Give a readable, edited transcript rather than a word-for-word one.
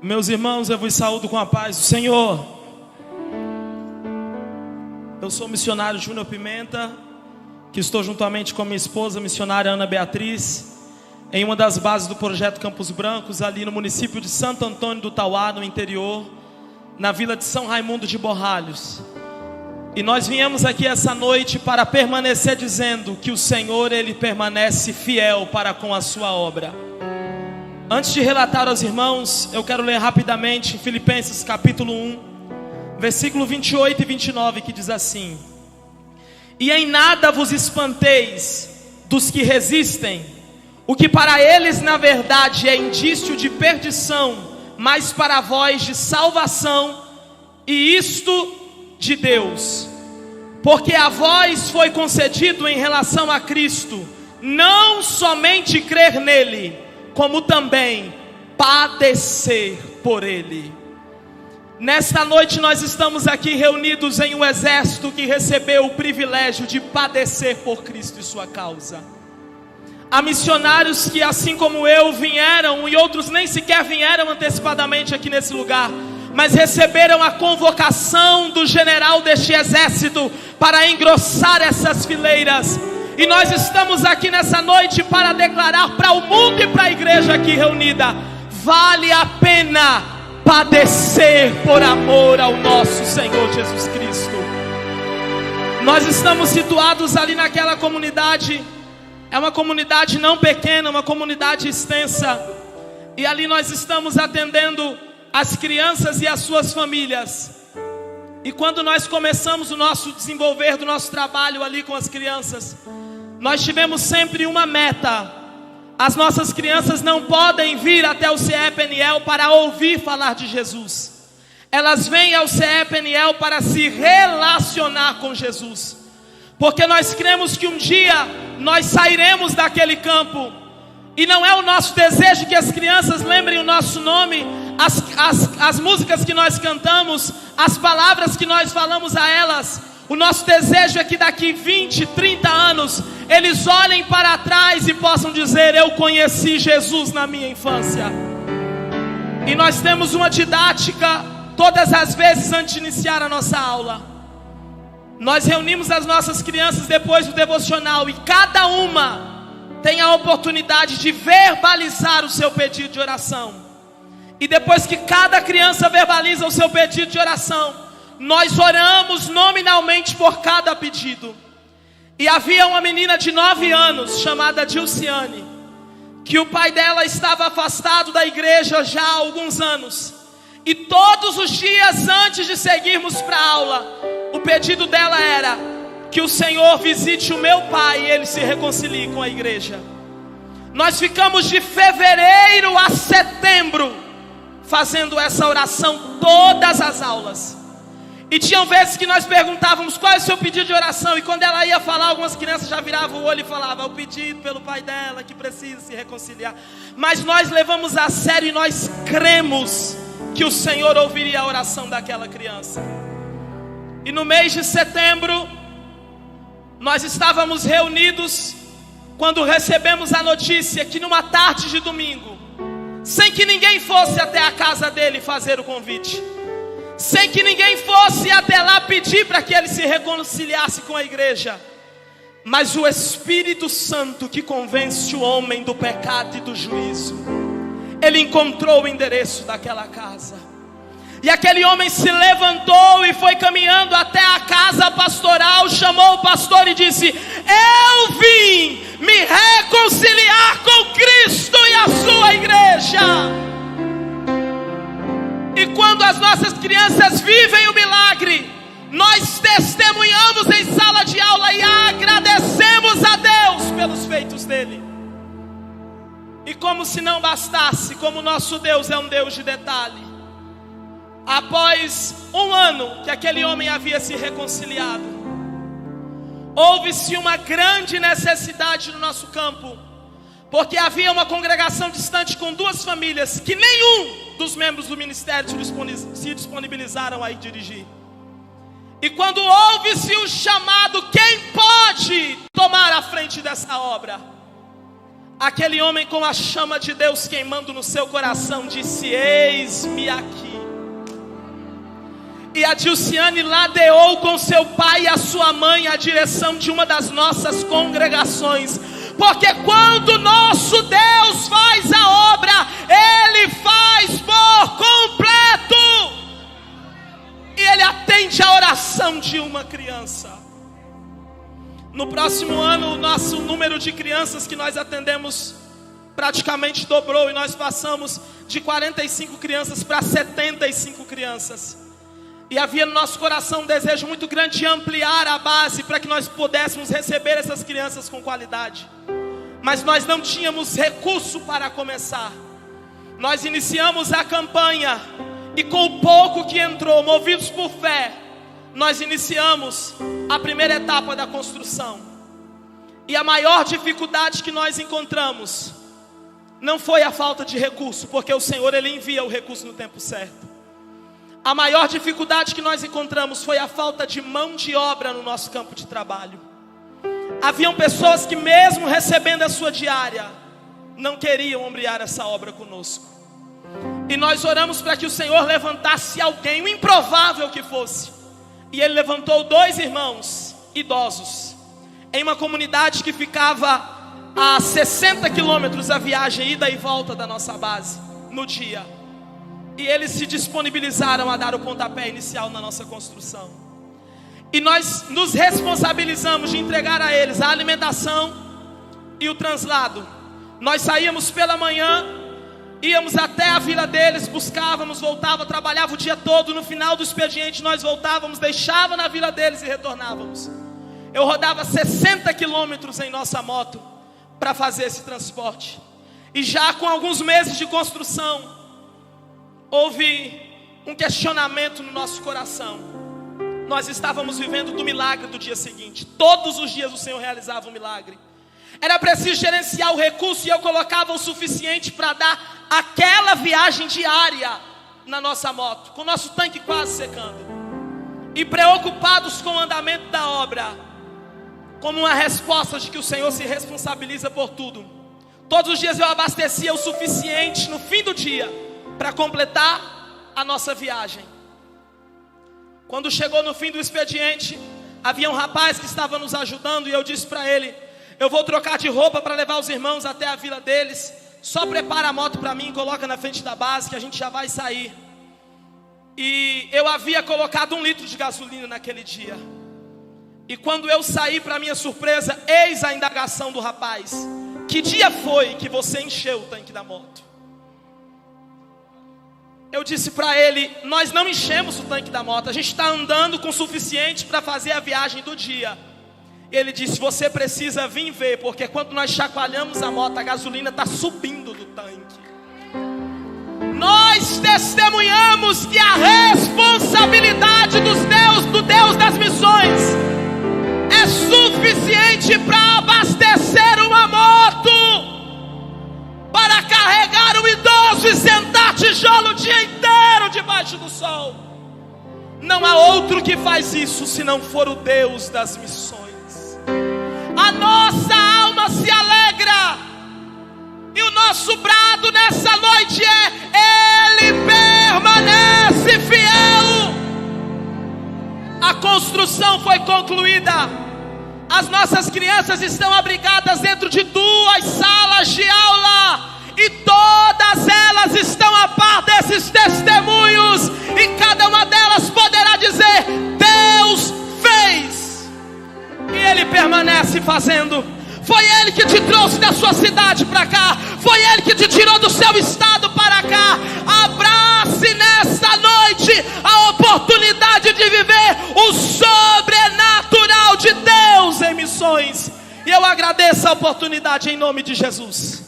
Meus irmãos, eu vos saúdo com a paz do Senhor. Eu sou o missionário Júnior Pimenta, que estou juntamente com a minha esposa, a missionária Ana Beatriz, em uma das bases do projeto Campos Brancos, ali no município de Santo Antônio do Tauá, no interior, na vila de São Raimundo de Borralhos. E nós viemos aqui essa noite para permanecer dizendo que o Senhor, Ele permanece fiel para com a sua obra. Antes de relatar aos irmãos, eu quero ler rapidamente Filipenses capítulo 1, versículo 28 e 29, que diz assim: E em nada vos espanteis dos que resistem, o que para eles na verdade é indício de perdição, mas para vós de salvação, e isto de Deus. Porque a vós foi concedido em relação a Cristo, não somente crer nele, como também padecer por ele. Nesta noite nós estamos aqui reunidos em um exército que recebeu o privilégio de padecer por Cristo e sua causa. Há missionários que, assim como eu, vieram, e outros nem sequer vieram antecipadamente aqui nesse lugar, mas receberam a convocação do general deste exército para engrossar essas fileiras. E nós estamos aqui nessa noite para declarar para o mundo e para a igreja aqui reunida: vale a pena padecer por amor ao nosso Senhor Jesus Cristo. Nós estamos situados ali naquela comunidade. É uma comunidade não pequena, uma comunidade extensa. E ali nós estamos atendendo as crianças e as suas famílias. E quando nós começamos o nosso desenvolver do nosso trabalho ali com as crianças, nós tivemos sempre uma meta: as nossas crianças não podem vir até o CE Peniel para ouvir falar de Jesus. Elas vêm ao CE Peniel para se relacionar com Jesus. Porque nós cremos que um dia nós sairemos daquele campo. E não é o nosso desejo que as crianças lembrem o nosso nome, as músicas que nós cantamos, as palavras que nós falamos a elas. O nosso desejo é que daqui 20, 30 anos eles olhem para trás e possam dizer: eu conheci Jesus na minha infância. E nós temos uma didática todas as vezes antes de iniciar a nossa aula. Nós reunimos as nossas crianças depois do devocional, e cada uma tem a oportunidade de verbalizar o seu pedido de oração. E depois que cada criança verbaliza o seu pedido de oração, nós oramos nominalmente por cada pedido. E havia uma menina de 9 anos, chamada Dilciane, que o pai dela estava afastado da igreja já há alguns anos. E todos os dias antes de seguirmos para a aula, o pedido dela era que o Senhor visite o meu pai e ele se reconcilie com a igreja. Nós ficamos de fevereiro a setembro fazendo essa oração todas as aulas. E tinham vezes que nós perguntávamos: qual é o seu pedido de oração? E quando ela ia falar, algumas crianças já viravam o olho e falavam: o pedido pelo pai dela que precisa se reconciliar. Mas nós levamos a sério e nós cremos que o Senhor ouviria a oração daquela criança. E no mês de setembro nós estávamos reunidos quando recebemos a notícia que numa tarde de domingo, sem que ninguém fosse até a casa dele fazer o convite, sem que ninguém fosse até lá pedir para que ele se reconciliasse com a igreja, mas o Espírito Santo, que convence o homem do pecado e do juízo, ele encontrou o endereço daquela casa. E aquele homem se levantou e foi caminhando até a casa pastoral, chamou o pastor e disse: eu vim me reconciliar com Cristo e a sua igreja. E quando as nossas crianças vivem o milagre, nós testemunhamos em sala de aula e agradecemos a Deus pelos feitos dele. E como se não bastasse, como nosso Deus é um Deus de detalhe, após um ano que aquele homem havia se reconciliado, houve-se uma grande necessidade no nosso campo, porque havia uma congregação distante com 2 famílias que nenhum dos membros do ministério se disponibilizaram a ir dirigir. E quando houve-se o chamado: quem pode tomar a frente dessa obra? aquele homem com a chama de Deus queimando no seu coração disse: eis-me aqui. E a Dilciane ladeou com seu pai e a sua mãe a direção de uma das nossas congregações. Porque quando nosso Deus faz a obra, Ele faz por completo. E Ele atende a oração de uma criança. No próximo ano, o nosso número de crianças que nós atendemos praticamente dobrou. E nós passamos de 45 crianças para 75 crianças. E havia no nosso coração um desejo muito grande de ampliar a base para que nós pudéssemos receber essas crianças com qualidade. Mas nós não tínhamos recurso para começar. Nós iniciamos a campanha e com o pouco que entrou, movidos por fé, nós iniciamos a primeira etapa da construção. E a maior dificuldade que nós encontramos não foi a falta de recurso, porque o Senhor Ele envia o recurso no tempo certo. A maior dificuldade que nós encontramos foi a falta de mão de obra no nosso campo de trabalho. Haviam pessoas que mesmo recebendo a sua diária, não queriam ombrear essa obra conosco. E nós oramos para que o Senhor levantasse alguém, o improvável que fosse. E Ele levantou 2 irmãos idosos, em uma comunidade que ficava a 60 quilômetros a viagem, ida e volta da nossa base, no dia. E eles se disponibilizaram a dar o pontapé inicial na nossa construção. E nós nos responsabilizamos de entregar a eles a alimentação e o translado. Nós saíamos pela manhã, íamos até a vila deles, buscávamos, voltava, trabalhava o dia todo. No final do expediente nós voltávamos, deixava na vila deles e retornávamos. Eu rodava 60 quilômetros em nossa moto para fazer esse transporte. E já com alguns meses de construção, houve um questionamento no nosso coração. Nós estávamos vivendo do milagre do dia seguinte. Todos os dias o Senhor realizava um milagre. Era preciso gerenciar o recurso e eu colocava o suficiente para dar aquela viagem diária na nossa moto, com o nosso tanque quase secando. E preocupados com o andamento da obra, como uma resposta de que o Senhor se responsabiliza por tudo. Todos os dias eu abastecia o suficiente no fim do dia para completar a nossa viagem. Quando chegou no fim do expediente, havia um rapaz que estava nos ajudando e eu disse para ele: eu vou trocar de roupa para levar os irmãos até a vila deles. Só prepara a moto para mim e coloca na frente da base que a gente já vai sair. E eu havia colocado 1 litro de gasolina naquele dia. E quando eu saí, para minha surpresa, eis a indagação do rapaz: que dia foi que você encheu o tanque da moto? Eu disse para ele: nós não enchemos o tanque da moto, a gente está andando com o suficiente para fazer a viagem do dia. Ele disse: você precisa vir ver, porque quando nós chacoalhamos a moto, a gasolina está subindo do tanque. Nós testemunhamos que a responsabilidade do Deus das missões é suficiente para abastecer uma moto, para carregar um idoso e sentar tijolo o dia inteiro debaixo do sol. Não há outro que faz isso se não for o Deus das missões. A nossa alma se alegra e o nosso brado nessa noite é: Ele permanece fiel. A construção foi concluída. As nossas crianças estão abrigadas dentro de 2 salas de aula. E todas elas estão a par desses testemunhos. E cada uma delas poderá dizer: Deus fez. E Ele permanece fazendo. Foi Ele que te trouxe da sua cidade para cá. Foi Ele que te tirou do seu estado para cá. Abrace nesta noite a oportunidade de viver o sobrenatural de Deus em missões. E eu agradeço a oportunidade em nome de Jesus.